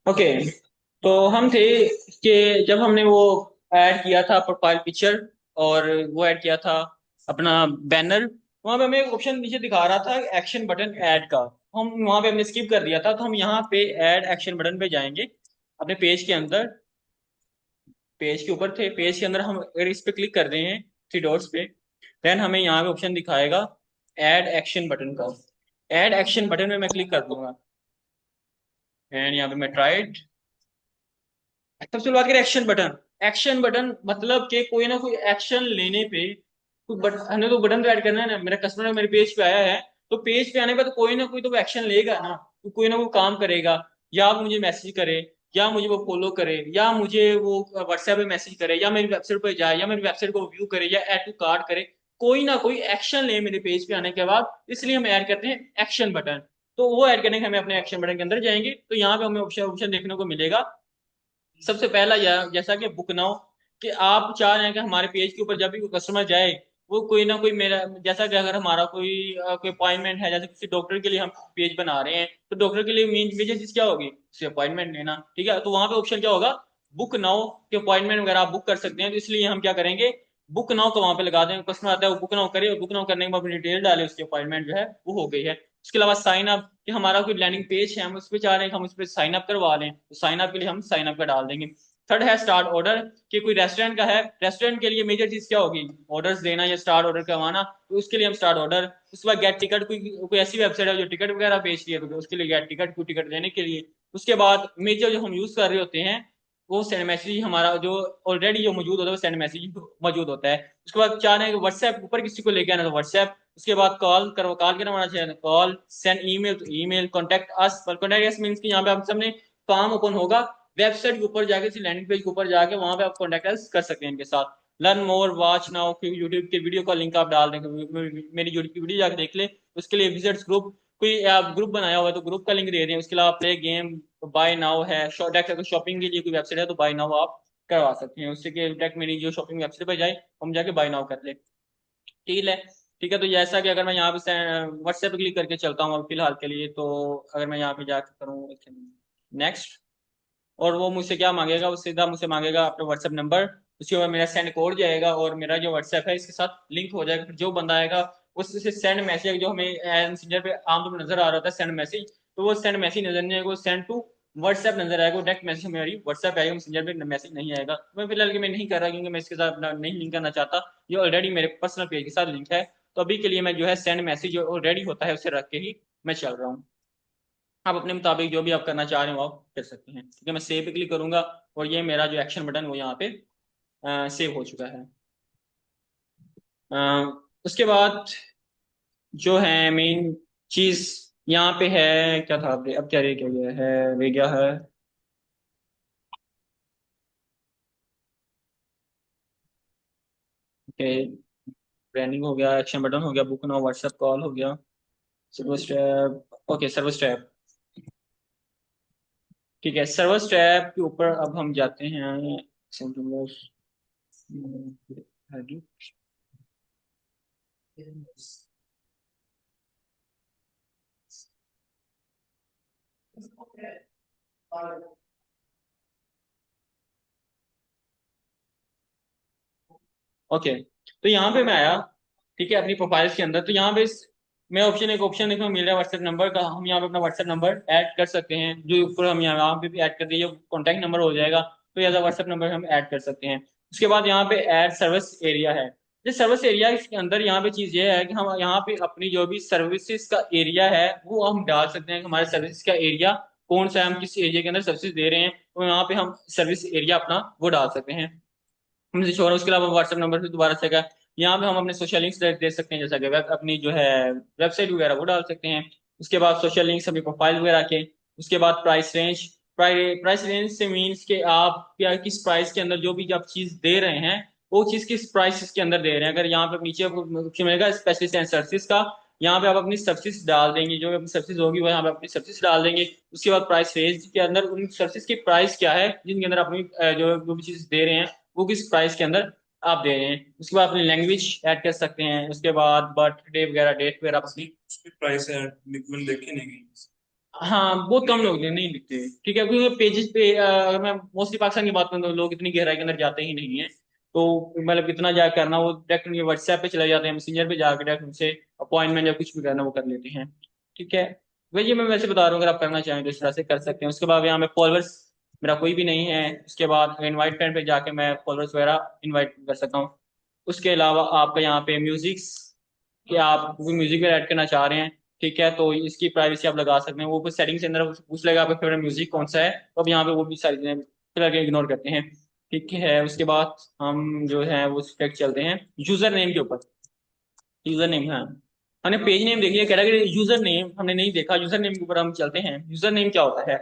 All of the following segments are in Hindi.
ओके। तो हम थे कि जब हमने वो ऐड किया था प्रोफाइल पिक्चर और वो ऐड किया था अपना बैनर, वहां पे हमें एक ऑप्शन नीचे दिखा रहा था एक्शन बटन ऐड का। हम वहां पे हमने स्किप कर दिया था, तो हम यहाँ पे ऐड एक्शन बटन पे जाएंगे अपने पेज के अंदर। पेज के ऊपर थे, पेज के अंदर हम अगर इस पे क्लिक कर रहे हैं थ्री डॉट्स पे, देन हमें यहाँ पे ऑप्शन दिखाएगा ऐड एक्शन बटन का। ऐड एक्शन बटन में मैं क्लिक कर दूंगा एंड यहाँ पे मैं ट्राइड। सबसे बात करें एक्शन बटन। एक्शन बटन मतलब कि कोई ना कोई एक्शन लेने पे कोई हमने तो बटन तो ऐड करना है ना। मेरा कस्टमर मेरे पेज पे आया है, तो पेज पे आने पर तो कोई ना कोई तो एक्शन लेगा ना, तो कोई ना कोई काम करेगा। या वो मुझे मैसेज करे, या मुझे वो फॉलो करे, या मुझे वो व्हाट्सएप पे मैसेज करे, या मेरी वेबसाइट पे जाए, या मेरी वेबसाइट को व्यू करे, या ऐड टू कार्ट करे। कोई ना कोई एक्शन ले मेरे पेज पे आने के बाद, इसलिए हम ऐड करते हैं एक्शन बटन। तो वो ऐड करने के हमें अपने एक्शन बटन के अंदर जाएंगे, तो यहाँ पे हमें ऑप्शन ऑप्शन देखने को मिलेगा। सबसे पहला जैसा कि बुक नाउ, कि आप चाह रहे हैं कि हमारे पेज के ऊपर जब भी कोई कस्टमर जाए, वो कोई ना कोई मेरा, जैसा कि अगर हमारा कोई अपॉइंटमेंट है, जैसे किसी डॉक्टर के लिए हम पेज बना रहे हैं, तो डॉक्टर के लिए मेन मेजर चीज क्या होगी, उससे अपॉइंटमेंट लेना। ठीक है, तो वहां पे ऑप्शन क्या होगा, बुक नाउ के अपॉइंटमेंट वगैरह आप बुक कर सकते हैं। तो इसलिए हम क्या करेंगे, बुक नाउ को वहां पे लगा दें। कस्टमर आता है वो बुक नाउ करे, और बुक नाउ करने के बाद अपनी डिटेल डाले, उसकी अपॉइंटमेंट जो है वो हो गई है। उसके अलावा साइन अप, कि हमारा कोई लैंडिंग पेज है, हम उस पर चाह रहे हैं कि हम उस पर साइन अप करवा लें, तो साइन अप के लिए हम साइन अप का डाल देंगे। थर्ड है स्टार्ट ऑर्डर, कि कोई रेस्टोरेंट का है, रेस्टोरेंट के लिए मेजर चीज क्या होगी, ऑर्डर्स देना या स्टार्ट ऑर्डर करवाना, तो उसके लिए हम स्टार्ट ऑर्डर। उसके बाद गेट टिकट, कोई ऐसी वेबसाइट है जो टिकट वगैरह बेचती है, तो उसके लिए गेट टिकट, कोई टिकट लेने के लिए। उसके बाद मेजर जो हम यूज कर रहे होते हैं, वो सेंड मैसेज, हमारा जो ऑलरेडी जो मौजूद होता है वो सेंड मैसेज मौजूद होता है। उसके बाद चाह रहे हैं व्हाट्सएप ऊपर किसी को लेके आना, तो व्हाट्सएप। उसके बाद कॉल करो, कॉल के नंबर चाहिए, कॉल। सेंड ईमेल, तो ईमेल। कॉन्टेक्ट अस, पर कॉन्टेक्ट अस मींस कि यहाँ पे आप सबने फॉर्म ओपन होगा वेबसाइट के ऊपर जाके, लैंडिंग पेज के ऊपर जाके, वहां पे आप कॉन्टेक्ट कर सकते हैं इनके साथ। Learn more, watch now, YouTube के वीडियो का लिंक आप डाल देंगे, मेरी यूट्यूब की वीडियो जाके देख ले। उसके लिए विजिट्स ग्रुप, कोई आप ग्रुप बनाया हुआ है तो ग्रुप का लिंक दे दें। उसके अलावा प्ले गेम, बाय नाउ है। अगर शॉपिंग के लिए कोई वेबसाइट है तो बाय नाउ आप करवा सकते हैं उससे, कि डायरेक्ट मेरी जो शॉपिंग वेबसाइट पर जाए, हम जाके बाय नाउ कर ले। ठीक है। ठीक है, तो जैसा कि अगर मैं यहाँ पे व्हाट्सएप पे क्लिक करके चलता हूँ फिलहाल के लिए, तो अगर मैं यहाँ पे जाकर करूँ नेक्स्ट, और वो मुझसे क्या मांगेगा, वो सीधा मुझसे मांगेगा अपना व्हाट्सएप नंबर। उसके बाद मेरा सेंड कोड जाएगा, और मेरा जो व्हाट्सएप है इसके साथ लिंक हो जाएगा। फिर जो बंदा आएगा उससे सेंड मैसेज, जो हमें मैसेंजर पे आमतौर पर नजर आ रहा होता है सेंड मैसेज, तो वो सेंड मैसेज नजर नहीं आएगा, वो सेंड टू व्हाट्सएप नजर आएगा। डायरेक्ट मैसेज मेरी व्हाट्सएप आएगा, मैसेंजर पे मैसेज नहीं आएगा। तो मैं फिलहाल के मैं नहीं कर रहा, क्योंकि मैं इसके साथ अपना नहीं लिंक करना चाहता। ये ऑलरेडी मेरे पर्सनल पेज के साथ लिंक है। तो अभी के लिए मैं जो है सेंड मैसेज जो ऑलरेडी होता है उसे रख के ही मैं चल रहा हूँ। आप अपने मुताबिक जो भी आप करना चाह रहे हो आप कर सकते हैं। ठीक है, मैं सेव पे क्लिक करूंगा, और ये मेरा जो एक्शन बटन वो यहाँ पे सेव हो चुका है। अ, उसके बाद जो है मेन चीज यहाँ पे है, क्या था अब क्या रह गया है, रह गया है। ओके, ब्रांडिंग हो गया, एक्शन बटन हो गया, बुक नाउ, व्हाट्सएप कॉल हो गया, server step. Okay, server step. ठीक है, सर्वर स्टेप के ऊपर अब हम जाते हैं। ओके, तो यहाँ पे मैं आया। ठीक है, अपनी प्रोफाइल्स के अंदर, तो यहाँ पे मैं ऑप्शन, एक ऑप्शन देखने को मिल रहा है व्हाट्सएप नंबर का। हम यहाँ पे अपना व्हाट्सएप नंबर ऐड कर सकते हैं, जो ऊपर हम यहाँ पे भी ऐड कर दिए, कॉन्टैक्ट नंबर हो जाएगा, तो एज व्हाट्सएप नंबर हम ऐड कर सकते हैं। उसके बाद यहाँ पे ऐड सर्विस एरिया है। जो सर्विस एरिया के अंदर यहाँ पे चीज ये है कि हम यहाँ पे अपनी जो भी सर्विसेज का एरिया है वो हम डाल सकते हैं, कि हमारे सर्विस का एरिया कौन सा है, हम किस एरिया के अंदर सर्विस दे रहे हैं, तो यहाँ पे हम सर्विस एरिया अपना वो डाल सकते हैं। हमसे छोड़, उसके अलावा व्हाट्सएप नंबर से दोबारा से का, यहाँ पे हम अपने सोशल लिंक्स दे सकते हैं, जैसा कि वेब अपनी जो है वेबसाइट वगैरह वो डाल सकते हैं। उसके बाद सोशल लिंक्स अपनी प्रोफाइल वगैरह के। उसके बाद प्राइस रेंज। प्राइस रेंज से मीन्स कि आप क्या किस प्राइस के अंदर जो भी आप चीज दे रहे हैं, वो चीज किस प्राइस के अंदर दे रहे हैं। अगर यहाँ पे नीचे आपको ऑप्शन मिलेगा स्पेशलिस्ट एंड सर्विस का, यहाँ पे आप अपनी सर्विस डाल देंगे, जो भी सर्विस होगी वो यहाँ पे अपनी सर्विस डाल देंगे। उसके बाद प्राइस रेंज के अंदर उन सर्विस की प्राइस क्या है जिनके अंदर अपनी जो भी चीज दे रहे हैं वो किस प्राइस के अंदर आप दे रहे हैं। उसके बाद अपनी लैंग्वेज ऐड कर सकते हैं, उसके बाद बर्थडे वगैरह, डेट वगैरह अपनी। उसकी प्राइस है, मैंने देखी नहीं गई। हाँ, बहुत कम लोग नहीं लिखते, ठीक है, क्योंकि पेजेस पे अगर मैं मोस्टली पाकिस्तान की बात करूँ तो लोग इतनी गहराई के अंदर जाते ही नहीं है। तो मतलब इतना जा करना, वो डायरेक्ट उनके व्हाट्सएप पे चले जाते हैं, मैसेंजर पे जाकर डायरेक्ट उनसे अपॉइंटमेंट या कुछ भी करना वो कर लेते हैं। ठीक है, वही मैं वैसे बता रहा हूँ, अगर आप करना चाहें तो इस तरह से कर सकते हैं। उसके बाद यहाँ में फॉलोअर्स मेरा कोई भी नहीं है। उसके बाद इनवाइट फ्रेंड पे जाके मैं फॉलोअर्स वगैरह इनवाइट कर सकता हूँ। उसके अलावा आपका यहाँ पे म्यूजिक्स, कि आप कोई म्यूजिक भी ऐड करना चाह रहे हैं, ठीक है, तो इसकी प्राइवेसी आप लगा सकते हैं। वो कुछ सेटिंग्स के अंदर पूछ लेगा आपका फेवरेट म्यूजिक कौन सा है, तो अब यहाँ पे वो भी सारी चीजें फिलहाल इग्नोर करते हैं। ठीक है, उसके बाद हम जो है वो स्टेक चलते हैं यूजर नेम के ऊपर। यूजर नेम, हाँ, हमने पेज नेम देख लिया, कैटेगरी यूजर नेम हमने नहीं देखा। यूजर नेम के ऊपर हम चलते हैं। यूजर नेम क्या होता है?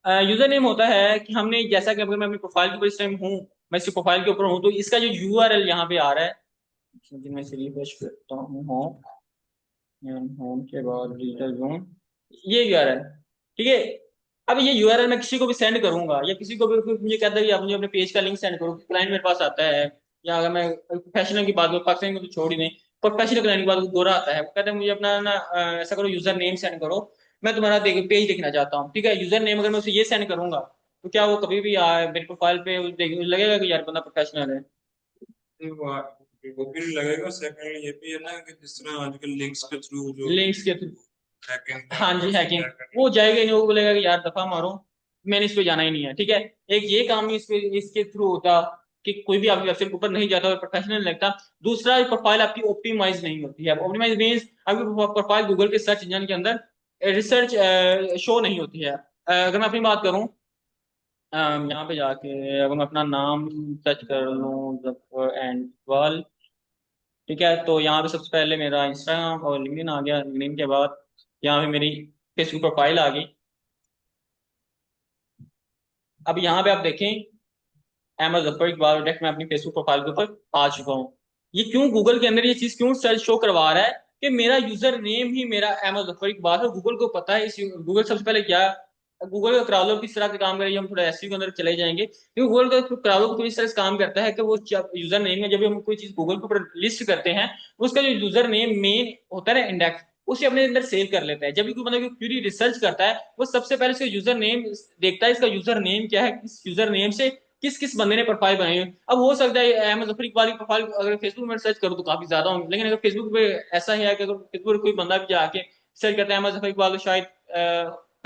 यूजर नेम होता है कि हमने, जैसा कि अगर मैं अपनी प्रोफाइल के ऊपर इस टाइम हूँ, मैं इसकी प्रोफाइल के ऊपर हूँ, तो इसका जो यूआरएल यहाँ पे आ रहा है, मैं से रिफ्रेश करता हूँ, होम के बाद डिजिटल जोन, ये यूआरएल, ठीक है। अब ये यूआरएल मैं किसी को भी सेंड करूंगा, या किसी को भी कोई मुझे कहता है कि आप मुझे अपने पेज का लिंक सेंड करो, क्लाइंट मेरे पास आता है, या अगर मैं प्रोफेशनल की बात करूँ, पाकिस्तान को तो छोड़ ही नहीं, प्रोफेशनल क्लाइंट की बात करूँ, गोरा आता है, वो कहता है मुझे अपना ना ऐसा करो, यूजर नेम सेंड करो, मैं तुम्हारा पेज देखना चाहता हूँ, ठीक है। यूजर नेम अगर मैं उसे ये सेंड करूंगा, तो क्या वो कभी भी मेरे प्रोफाइल पे लगेगा कि यार बंदा प्रोफेशनल है। वो भी लगेगा। सेकंड ये भी है ना कि जिस तरह आजकल लिंक्स के थ्रू जो लिंक्स के थ्रू, हैकिंग हाँ जी, पैकेट्स हैकिंग, अटैक करने। वो जाएगा ही नहीं, वो बोलेगा कि यार दफा मारो, मैंने इस पे जाना ही नहीं है, ठीक है। एक ये काम इस पे इसके थ्रू होता कि कोई भी आपकी वेबसाइट के ऊपर नहीं जाता और प्रोफेशनल लगता। दूसरा, प्रोफाइल आपकी ऑप्टिमाइज नहीं होती है। ऑप्टिमाइज मीन्स आपकी प्रोफाइल गूगल के सर्च इंजन के अंदर रिसर्च शो नहीं होती है। अगर मैं अपनी बात करूं, यहाँ पे जाके अगर मैं अपना नाम सर्च कर लूँ, जफर एंड इकबाल, ठीक है, तो यहाँ पे सबसे पहले मेरा इंस्टाग्राम और लिंक्डइन आ गया। लिंक्डइन के बाद यहाँ पे मेरी फेसबुक प्रोफाइल आ गई। अब यहाँ पे आप देखें, अहमद जफर इकबाल, डायरेक्ट मैं अपनी फेसबुक प्रोफाइल के ऊपर आ चुका हूँ। ये क्यों गूगल के अंदर ये चीज क्यों सर्च शो करवा रहा है कि मेरा यूजर नेम ही मेरा अहमद जफर इकबाल है। गूगल को पता है, इस गूगल सबसे पहले क्या, गूगल का क्राउलर किस तरह का काम करेगी, हम थोड़ा एसईओ के अंदर चले जाएंगे, क्योंकि गूगल का क्राउलर को इस तरह से काम करता है कि वो यूजर नेम है, जब भी हम कोई चीज गूगल के ऊपर लिस्ट करते हैं, उसका जो यूजर नेम मेन होता है ना, इंडेक्स, उसे अपने अंदर सेव कर लेता है। जब भी कोई मतलब क्यूरी रिसर्च करता है, वो सबसे पहले इसका यूजर नेम देखता है, इसका यूजर नेम क्या है, इस यूजर नेम से किस किस बंदे ने प्रोफाइल बनाई है। अब हो सकता है अहमद जफर इकबाल की प्रोफाइल अगर फेसबुक में सर्च करो तो काफी ज्यादा होंगे, लेकिन अगर फेसबुक पे ऐसा है कि अगर फेसबुक कोई बंदा भी जाके सर्च करता है अहमद जफर इकबाल, तो शायद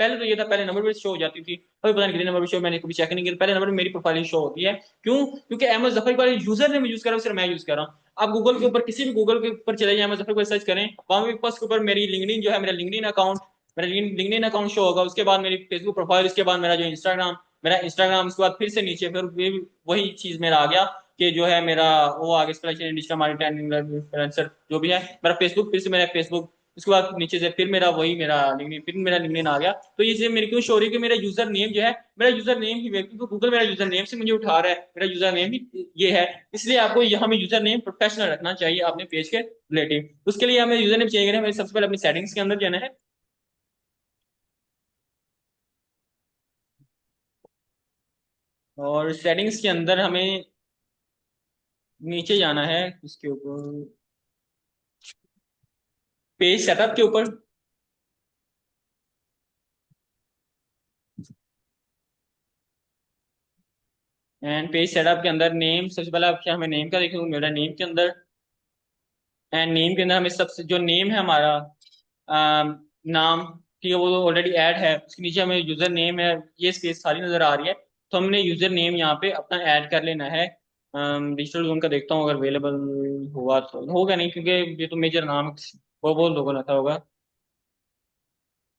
पहले तो ये था, पहले नंबर पे शो हो जाती थी, अभी पता नहीं कितने नंबर पे शो, मैंने कभी चेक नहीं किया, पहले नंबर में मेरी प्रोफाइल शो होती है। क्यों? क्योंकि अहमद जफर इकबाल यूजर ने यूज कर रहा हूँ, सिर्फ मैं यूज कर रहा हूँ। आप गूगल के ऊपर किसी भी गूगल के ऊपर चले जाए, अहमद जफर इकबाल सर्च करें, वहां पे फर्स्ट के ऊपर मेरी लिंक्डइन जो है, मेरा लिंक्डइन अकाउंट, मेरा लिंक्डइन अकाउंट शो होगा। उसके बाद मेरी फेसबुक प्रोफाइल, उसके बाद मेरा इंस्टाग्राम, उसके बाद फिर से नीचे फिर वही चीज मेरा आ गया कि जो है मेरा वो आगे डिजिटल मार्केटिंग इन्फ्लुएंसर जो भी है, मेरा फेसबुक, फिर से मेरा फेसबुक, उसके बाद नीचे से फिर मेरा वही मेरा लिंक्डइन, फिर मेरा लिंक्डइन आ गया। तो ये चीज मेरी क्यों शो हो रही है कि मेरा यूजर नेम जो है, मेरा यूजर नेम ही, क्योंकि गूगल मेरा यूजर नेम से मुझे उठा रहा है, मेरा यूजर नेम ही ये है। इसलिए आपको यहाँ में यूजर नेम प्रोफेशनल रखना चाहिए अपने पेज के रिलेटिव। उसके लिए हमें यूजर नेम चाहिए, हमें सबसे पहले अपनी सेटिंग्स के अंदर जाना है, और सेटिंग्स के अंदर हमें नीचे जाना है, इसके ऊपर पेज सेटअप के ऊपर। एंड पेज सेटअप के अंदर नेम, सबसे पहले आप क्या, हमें नेम का देखेंगे, मेरा नेम के अंदर, एंड नेम के अंदर हमें सबसे जो नेम है हमारा, नाम, ठीक है, वो ऑलरेडी ऐड है। उसके नीचे हमें यूजर नेम है, ये स्पेस खाली नजर आ रही है, तो हमने यूजर नेम यहाँ पे अपना ऐड कर लेना है। डिजिटल जोन का देखता हूँ अगर अवेलेबल हुआ, तो होगा नहीं क्योंकि ये तो मेजर नाम है, वो बहुत लोगों ने था होगा।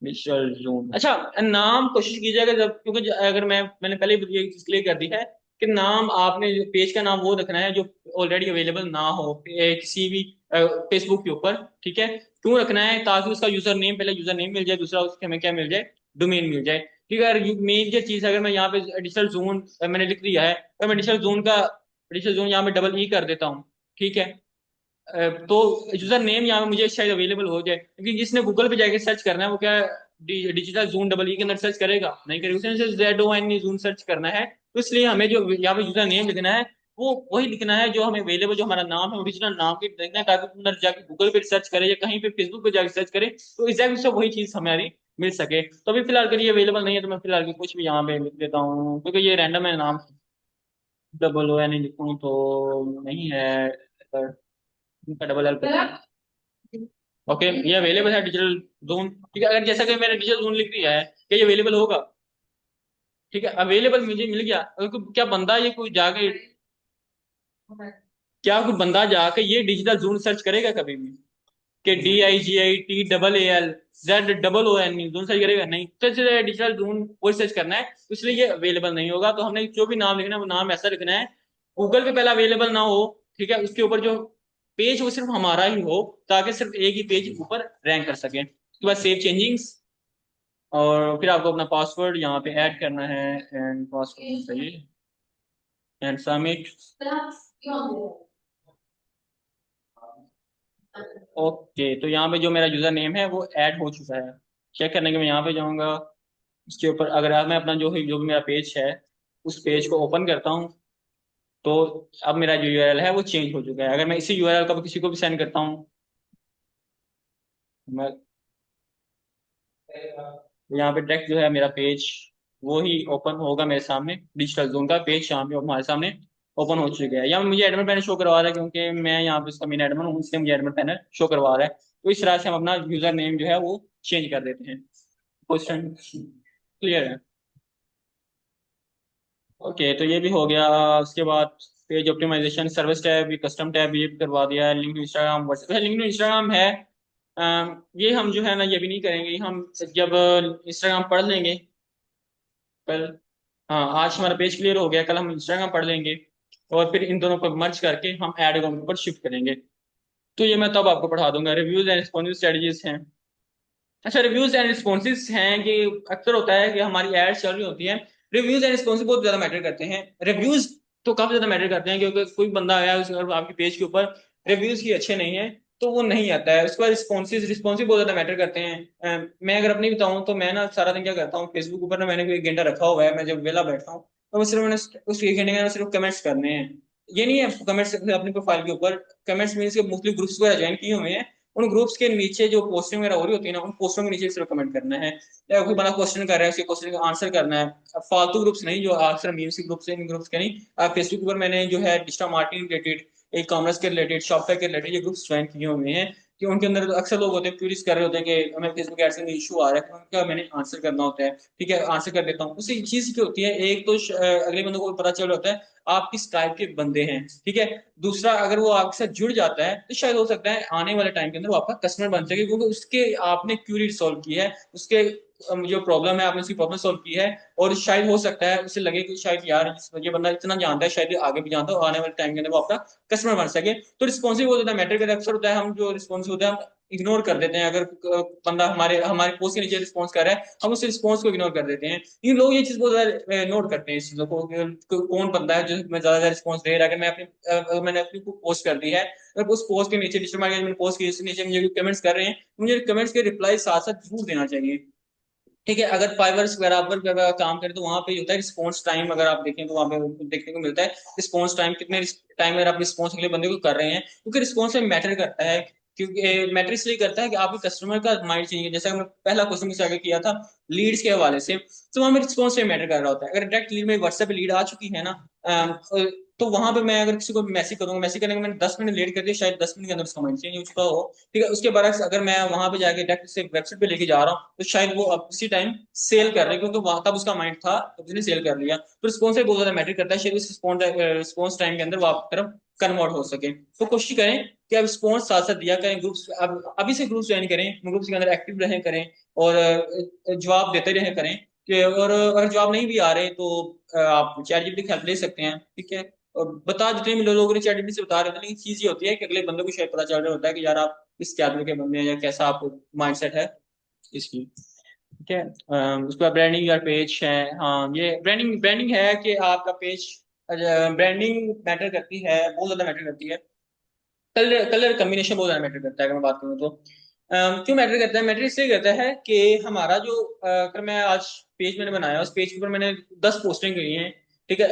डिजिटल जोन, अच्छा, नाम कोशिश कीजिएगा जब, क्योंकि अगर मैंने पहले ही ये चीज क्लियर कर दी है कि नाम आपने पेज का नाम वो रखना है जो ऑलरेडी अवेलेबल ना हो किसी भी फेसबुक के ऊपर, ठीक है। क्यों रखना है? ताकि उसका यूजर नेम, पहले यूजर नेम मिल जाए, दूसरा उसके हमें क्या मिल जाए, डोमेन मिल जाए, ठीक है। अगर मेजर चीज, अगर मैं यहाँ पे डिजिटल जोन मैंने लिख दिया है, तो मैं डिजिटल जोन यहाँ पे डबल ई कर देता हूँ, ठीक है। तो यूजर नेम यहाँ पे मुझे शायद अवेलेबल हो जाए, क्योंकि जिसने गूगल पे जाके सर्च करना है वो क्या, डिजिटल जून डबल ई के अंदर सर्च करेगा नहीं करेगा, उसने जेड ओ एन जून सर्च करना है। तो इसलिए हमें जो यहाँ पे यूजर नेम लिखना है, वो वही लिखना है जो हमें अवेलेबल, जो हमारा नाम है, ओरिजिनल नाम के लिखना है, ताकि अंदर जाके गूगल पे सर्च करे या कहीं पे फेसबुक पे जाके सर्च करे तो एग्जैक्ट सब वही चीज हमारी मिल सके। तो अभी फिलहाल अगर ये अवेलेबल नहीं है तो मैं फिलहाल कुछ भी यहाँ पे लिख देता हूँ, क्योंकि ये रैंडम है नाम। डबल ओ एन लिखूँ तो नहीं है, इनका डबल एल। ओके, ये अवेलेबल है डिजिटल जोन। ठीक है, अगर जैसा कि मैंने डिजिटल जोन लिख दिया है, क्या ये अवेलेबल होगा? ठीक है, अवेलेबल मुझे मिल गया। क्या बंदा ये कोई जाके, क्या कोई बंदा जाके ये डिजिटल जोन सर्च करेगा कभी भी? कि DIGIT ZOON जोन सर्च करेगा? नहीं। तो इसलिए डिजिटल जोन कोई सर्च करना है तो इसलिए ये अवेलेबल नहीं होगा। तो हमने जो भी नाम लिखना है वो नाम ऐसा लिखना है गूगल पे पहले अवेलेबल ना हो। ठीक है, उसके ऊपर जो पेज वो सिर्फ हमारा ही हो, ताकि सिर्फ एक ही पेज ऊपर रैंक कर सके। उसके बाद सेव चेंजिंग्स, और फिर आपको अपना पासवर्ड यहाँ पे ऐड करना है, एंड पासवर्ड सही, एंड सबमिट। ओके, तो यहाँ पे जो मेरा यूजर नेम है वो ऐड हो चुका है। चेक करने के मैं यहाँ पे जाऊंगा, उसके ऊपर अगर मैं अपना जो भी मेरा पेज है उस पेज को ओपन करता हूँ, तो अब मेरा जो यूआरएल है वो चेंज हो चुका है। अगर मैं इसी यूआरएल का किसी को भी सेंड करता हूँ, मैं यहाँ पे डायरेक्ट जो है मेरा पेज वो ही ओपन होगा मेरे सामने। डिजिटल जोन का पेज यहाँ पे हमारे सामने ओपन हो चुका है। यहाँ मुझे एडमिन पैनल शो करवा रहा है, क्योंकि मैं यहाँ पे इसका मेन एडमिन हूँ, इसलिए मुझे एडमिन पैनल शो करवा रहा है। तो इस तरह से हम अपना यूजर नेम जो है वो चेंज कर देते हैं। क्वेश्चन क्लियर है? ओके, तो ये भी हो गया। उसके बाद पेज ऑप्टिमाइजेशन, सर्विस टैब, ये कस्टम टैब ये भी करवा दिया है। Link to Instagram, WhatsApp, link to Instagram है। ये हम जो है ना ये भी नहीं करेंगे। हम जब इंस्टाग्राम पढ़ लेंगे कल, हाँ आज हमारा पेज क्लियर हो गया, कल हम इंस्टाग्राम पढ़ लेंगे और फिर इन दोनों को मर्ज करके हम एड अकाउंट पर शिफ्ट करेंगे। तो ये मैं तब आपको पढ़ा दूंगा। रिव्यूज एंड रिस्पॉन्सिव स्ट्रेटजीज हैं। अच्छा, रिव्यूज एंड रिस्पॉन्सिव हैं कि अक्सर होता है कि हमारी एड्स चल रही होती हैं, रिव्यूज एंड रिस्पॉन्सिव बहुत ज्यादा मैटर करते हैं। रिव्यूज तो काफी ज्यादा मैटर करते हैं, क्योंकि कोई बंदा आया अगर आपकी पेज के ऊपर रिव्यूज की अच्छे नहीं है तो वो नहीं आता है। उसके बाद रिस्पॉन्सिव रिस्पॉन्सिव बहुत ज्यादा मैटर करते हैं। मैं अगर अपनी बताऊं तो मैं ना सारा दिन क्या करता हूँ, फेसबुक ऊपर ना मैंने कोई एक घंटा रखा हुआ है। मैं जब वेला बैठा हूँ तो मैं सिर्फ मैंने उस एक घंटे में सिर्फ कमेंट्स करने हैं। ये नहीं है कमेंट्स अपनी प्रोफाइल के ऊपर, कमेंट्स मीन्स के मुख्तलिफ ग्रुप्स वगैरह ज्वाइन किए हुए हैं, उन ग्रुप्स के नीचे जो पोस्टिंग वगैरह हो रही होती है ना, उन पोस्टों के नीचे सिर्फ कमेंट करना है। या कोई बड़ा क्वेश्चन कर रहा है उसके क्वेश्चन का आंसर करना है। अब फालतू ग्रुप्स नहीं जो अक्सर मीम्स के ग्रुप्स हैं, इन ग्रुप्स के नहीं। फेसबुक पर मैंने जो है digital marketing related, e commerce के रिलेटेड, शॉपिंग के रिलेटेड ये ग्रुप्स ज्वाइन किए हुए हैं, कि उनके अंदर तो अक्सर लोग होते हैं क्यूरीज कर रहे होते हैं कि हमें फेसबुक एड्स में इशू आ रहा है, तो उनका मैंने आंसर करना होता है। ठीक है, आंसर कर देता हूँ। उसी चीज की होती है, एक तो अगले बंदे को पता चल रहा होता है आप किस टाइप के बंदे हैं। ठीक है, दूसरा अगर वो आपके साथ जुड़ जाता है तो शायद हो सकता है आने वाले टाइम के अंदर वो आपका कस्टमर बन सके, क्योंकि उसके आपने क्यूरी सॉल्व की है, उसके जो प्रॉब्लम है आपने उसकी प्रॉब्लम सॉल्व की है। और शायद हो सकता है उसे लगे कि शायद यार ये बंदा इतना जानता है, शायद ये आगे भी जानता है, और आने वाले टाइम के अंदर वो आपका कस्टमर बन सके। तो रिस्पॉन्सिव बहुत ज्यादा मैटर करता है। अक्सर होता है हम जो रिस्पॉन्सिव होता है हम इग्नोर कर देते हैं। अगर बंदा हमारे हमारे पोस्ट के नीचे रिस्पॉन्स कर रहा है, हम उस रिस्पॉन्स को इग्नोर कर देते हैं। इन लोग ये चीज बहुत ज्यादा नोट करते हैं इस चीजों को कि कौन बंदा है जो मैं ज्यादा रिस्पॉन्स दे रहा है। अगर मैं मैंने अपनी पोस्ट कर दी है, अगर उस पोस्ट के नीचे डिजिटल मार्केटिंग पोस्ट के नीचे मुझे कमेंट्स कर रहे हैं, मुझे कमेंट्स के रिप्लाई साथ साथ जरूर देना चाहिए। ठीक है, अगर फाइवर्स बराबर वगैरह काम करें तो वहां पे होता है रिस्पॉन्स टाइम। अगर आप देखें तो वहां पे देखने को मिलता है रिस्पॉन्स टाइम, कितने टाइम अगर आप रिस्पॉन्स अगले बंदे को कर रहे हैं, क्योंकि रिस्पॉन्स में मैटर करता है। क्योंकि मैटर इसलिए करता है कि आपके कस्टमर का माइंड चेंज है। जैसा मैं पहला क्वेश्चन मुझसे आगे किया था लीड्स के हवाले से, तो वहां में रिस्पॉन्स में मैटर कर रहा होता है। अगर डायरेक्ट लीड में व्हाट्सएप पे लीड आ चुकी है ना, तो वहां पे मैं अगर किसी को मैसेज करूंगा, मैसेज करने के मैंने 10 मिनट लेट कर दिया, शायद 10 मिनट के अंदर उसका माइंड चेंज हो चुका हो। ठीक है, उसके बाद अगर मैं वहां पे जाके डायरेक्ट से वेबसाइट पे लेके जा रहा हूँ तो शायद वो अब उसी टाइम सेल कर रहे हैं, क्योंकि वहां तब उसका माइंड था तो उसने सेल कर लिया। तो रिस्पॉन्स बहुत ज्यादा मैटर करता है, शायद इस रिस्पॉन्स टाइम के अंदर वो आपकी तरफ कन्वर्ट हो सके। तो कोशिश करें कि आप रिस्पॉन्स साथ साथ दिया करें। ग्रुप्स अब अभी से ग्रुप्स ज्वाइन करें, ग्रुप्स के अंदर एक्टिव रहें करें, और जवाब देते रहें करें। और अगर जवाब नहीं भी आ रहे तो आप चैट जीपीटी की हेल्प ले सकते हैं। ठीक है, और बता जितने भी लोगों ने चैट जीपीटी से बता रहे थे, लेकिन चीज ये होती है कि अगले बंदे को शायद पता चल रहा होता है कि यार आप किस कैटेगरी के बंदे हैं या कैसा आपको माइंडसेट है इसकी। ठीक है, उसके बाद ब्रांडिंग या पेज है। हाँ, ये ब्रांडिंग ब्रांडिंग है कि आपका पेज, ब्रांडिंग मैटर करती है, बहुत ज्यादा मैटर करती है। कलर कलर कम्बिनेशन बहुत ज्यादा मैटर करता है। अगर मैं बात करूँ तो क्यों मैटर करता है? मैटर इसलिए करता है कि हमारा जो अगर मैं आज पेज मैंने बनाया, उस पेज के ऊपर मैंने 10 पोस्टिंग करी हैं, ठीक है।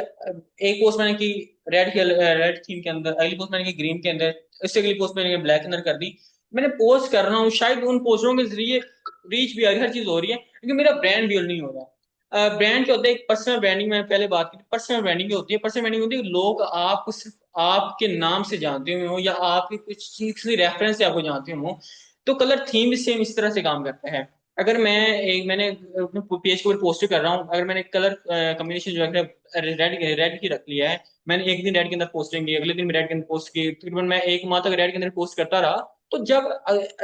एक पोस्ट मैंने की रेड थीम के अंदर, अगली पोस्ट मैंने की ग्रीन के अंदर, इससे अगली पोस्ट मैंने ब्लैक के अंदर कर दी। मैंने पोस्ट कर रहा हूँ, शायद उन पोस्टरों के जरिए रीच भी आ रही है, हर चीज हो रही है, लेकिन मेरा ब्रांड बिल्ड नहीं हो रहा। ब्रांड क्या होता है, एक पर्सनल ब्रांडिंग, मैंने पहले बात की, पर्सनल ब्रांडिंग होती है। पर्सनल ब्रांडिंग होती है लोग आपको सिर्फ आपके नाम से जानते हुए हो, या आपकी कुछ चीज की रेफरेंस से आपको जानते हो। तो कलर थीम भी सेम इस तरह से काम करता है। अगर मैंने अपने पेज के ऊपर पोस्ट कर रहा हूँ, अगर मैंने कलर कॉम्बिनेशन जो है रेड रेड ही रख लिया है, मैंने एक दिन रेड के अंदर पोस्टिंग की, अगले दिन रेड के अंदर पोस्ट की, तकरीबन मैं एक माह तक रेड के अंदर पोस्ट करता रहा। तो जब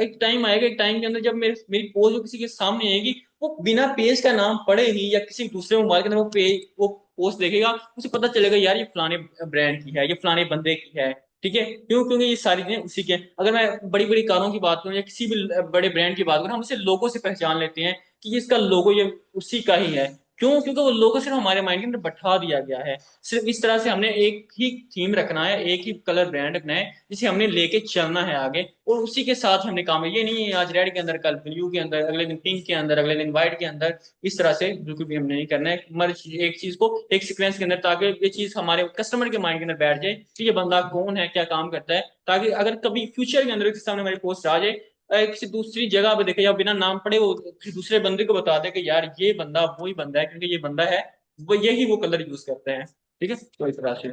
एक टाइम आएगा, एक टाइम के अंदर जब मेरी पोस्ट किसी के सामने आएगी, वो बिना पेज का नाम पढ़े ही, या किसी दूसरे मोबाइल के अंदर वो पोस्ट देखेगा, उसे पता चलेगा यार ये फलाने ब्रांड की है, ये फलाने बंदे की है। ठीक है, क्यों? क्योंकि ये सारी चीजें उसी के हैं। अगर मैं बड़ी बड़ी कारों की बात करूं या किसी भी बड़े ब्रांड की बात करूं, हम उसे लोगों से पहचान लेते हैं कि ये इसका लोगो ये उसी का ही है। क्यों? क्योंकि वो लोगो सिर्फ हमारे माइंड के अंदर बैठा दिया गया है। सिर्फ इस तरह से हमने एक ही थीम रखना है, एक ही कलर ब्रांड रखना है, जिसे हमने लेके चलना है आगे, और उसी के साथ हमने काम है। ये नहीं है आज रेड के अंदर, कल ब्लू के अंदर, अगले दिन पिंक के अंदर, अगले दिन व्हाइट के अंदर। इस तरह से बिल्कुल भी हमने नहीं करना है, हर एक चीज को एक सीक्वेंस के अंदर, ताकि ये चीज हमारे कस्टमर के माइंड के अंदर बैठ जाए कि ये बंदा कौन है, क्या काम करता है, ताकि अगर कभी फ्यूचर के अंदर किसी सामने हमारी पोस्ट आ जाए, किसी दूसरी जगह पे देखे या बिना नाम पढ़े वो किसी दूसरे बंदे को बता दे कि यार ये बंदा वही बंदा है, क्योंकि ये बंदा है वो यही वो कलर यूज करते हैं। ठीक है, तो इस तरह से।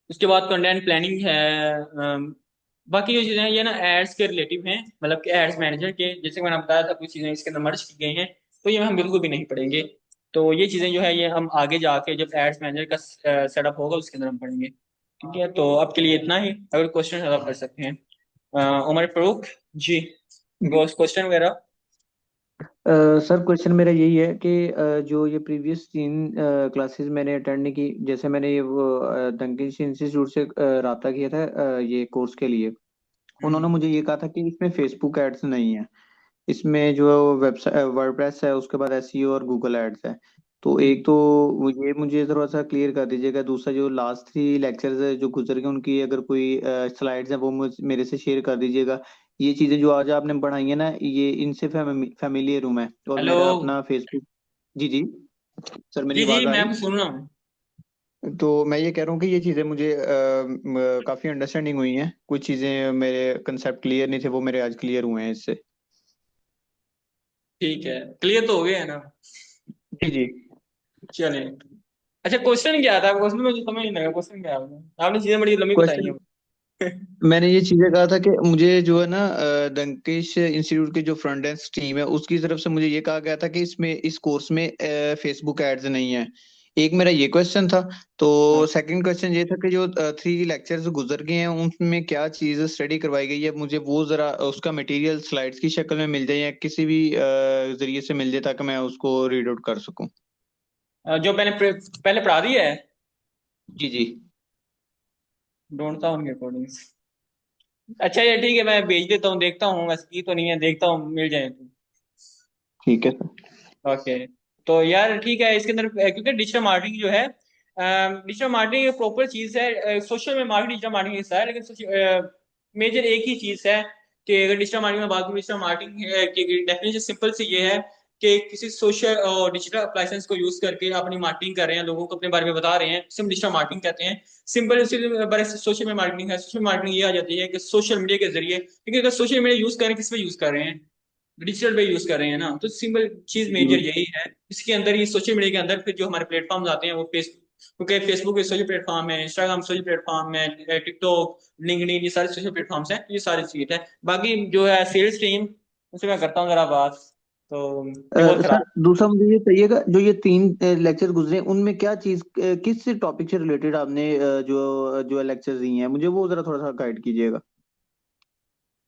उसके बाद कंटेंट प्लानिंग है। बाकी जो चीजें हैं ये ना एड्स के रिलेटिव हैं, मतलब कि एड्स मैनेजर के, जैसे मैंने बताया था कुछ चीजें इसके अंदर मर्ज की गई हैं, तो ये हम बिल्कुल भी नहीं पढ़ेंगे। तो ये चीजें जो है ये हम आगे जाके जब एड्स मैनेजर का सेटअप होगा उसके अंदर हम पढ़ेंगे। ठीक है, तो अब के लिए इतना ही। अगर क्वेश्चन आप कर सकते हैं। उमर फारूक जी, क्वेश्चन वगैरह। सर क्वेश्चन मेरा यही है कि जो ये प्रीवियस 3 क्लासेस मैंने अटेंड नहीं की, जैसे मैंने ये वो दंकिश इंस्टीट्यूट से रब्ता किया था ये कोर्स के लिए। उन्होंने मुझे ये कहा था कि इसमें फेसबुक एड्स नहीं है, इसमें जो वेबसाइट वर्डप्रेस है, उसके बाद एसईओ और गूगल एड्स है। तो एक तो ये मुझे थोड़ा सा क्लियर कर दीजिएगा। दूसरा जो लास्ट 3 लेक्चर्स है जो गुजर गए, उनकी अगर कोई स्लाइड्स है वो मेरे से शेयर कर दीजिएगा। ये चीजें जो आज आपने बढ़ाई है ना, ये इनसे फैमिलियर हूँ मैं, और हेलो। मेरा अपना फेसबुक। जी जी। सर मेरी जी जी, आवाज आ मैं रही? आपको सुन रहा हूँ। तो मैं ये कह रहा हूँ कि ये चीजें मुझे काफी अंडरस्टैंडिंग हुई हैं। कुछ चीजें मेरे कंसेप्ट क्लियर नहीं थे, वो मेरे आज क्लियर हुए हैं इससे। ठीक है, क्लियर तो हो गया है ना? जी जी। चलिए। अच्छा, क्वेश्चन क्या था? क्वेश्चन मुझे समझ नहीं लगा, क्वेश्चन क्या था? आपने चीजें बड़ी लंबी बताई क्वेश्चन हैं। मैंने ये चीजें कहा था कि मुझे जो है ना दंकेश इंस्टीट्यूट की जो फ्रंट डेस्क टीम है उसकी तरफ से मुझे ये कहा गया था कि इसमें इस कोर्स में फेसबुक एड्स नहीं है। एक मेरा ये क्वेश्चन था। तो सेकंड क्वेश्चन ये था कि जो 3 लेक्चर्स गुजर गए हैं उनमें क्या चीज स्टडी करवाई गई है, मुझे वो जरा उसका मटेरियल स्लाइड्स की शक्ल में मिल जाए या किसी भी जरिए से मिल जाए ताकि मैं उसको रीड आउट कर सकूं। जो मैंने पहले पढ़ा दी है, जी जी। ढूंढता हूँ उनके अकॉर्डिंग। अच्छा ये ठीक है, मैं भेज देता हूँ, देखता हूँ, वैसे की तो नहीं है, देखता हूँ मिल जाए तो। ठीक है सर। ओके। तो यार ठीक है, इसके अंदर क्योंकि डिजिटल मार्केटिंग जो है, डिजिटल मार्केटिंग एक प्रॉपर चीज है। सोशल में मार्केटिंग डिजिटल मार्केटिंग हिस्सा है, लेकिन मेजर एक ही चीज है कि अगर डिजिटल मार्केटिंग में बात करूँ, डिजिटल मार्केटिंग की डेफिनेशन सिंपल सी ये है कि किसी सोशल और डिजिटल अप्लायंस को यूज करके अपनी मार्केटिंग कर रहे हैं, लोगों को अपने बारे में बता रहे हैं, इसे हम डिजिटल मार्केटिंग कहते हैं। सिंपल उसी बारे से सोशल में मार्केटिंग है। सोशल मार्केटिंग ये आ जाती है कि सोशल मीडिया के जरिए, क्योंकि अगर सोशल मीडिया यूज करें, किस पे यूज कर रहे हैं? डिजिटल पे यूज कर रहे हैं ना, तो सिंपल चीज मेजर यही है। इसके अंदर ही सोशल मीडिया के अंदर फिर जो हमारे प्लेटफॉर्म आते हैं वो फेसबुक, क्योंकि फेसबुक एक सोशल प्लेटफॉर्म है, इंस्टाग्राम सोशल प्लेटफॉर्म है, टिकटॉक, लिंक्डइन, ये सारे सोशल प्लेटफॉर्म्स हैं, ये सारी चीज है। बाकी जो है सेल्स टीम, उससे मैं करता हूँ जरा बात। तो ये बहुत सर खराब। दूसरा मुझे ये कहिएगा, जो ये 3 लेक्चर गुजरे उनमें क्या चीज किस टॉपिक से रिलेटेड आपने जो जो लेक्चर दिए हैं मुझे वो जरा थोड़ा सा गाइड कीजिएगा।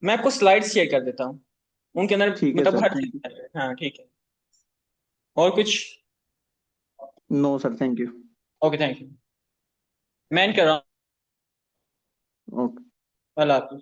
मैं आपको स्लाइड्स शेयर कर देता हूँ, उनके अंदर ठीक है मतलब सर, हर थैंक यू। चीज है। हाँ ठीक है। और कुछ? No sir, thank you. Okay, thank you. मैं कर रहा हूँ। ओके। अल्लाह हाफिज़।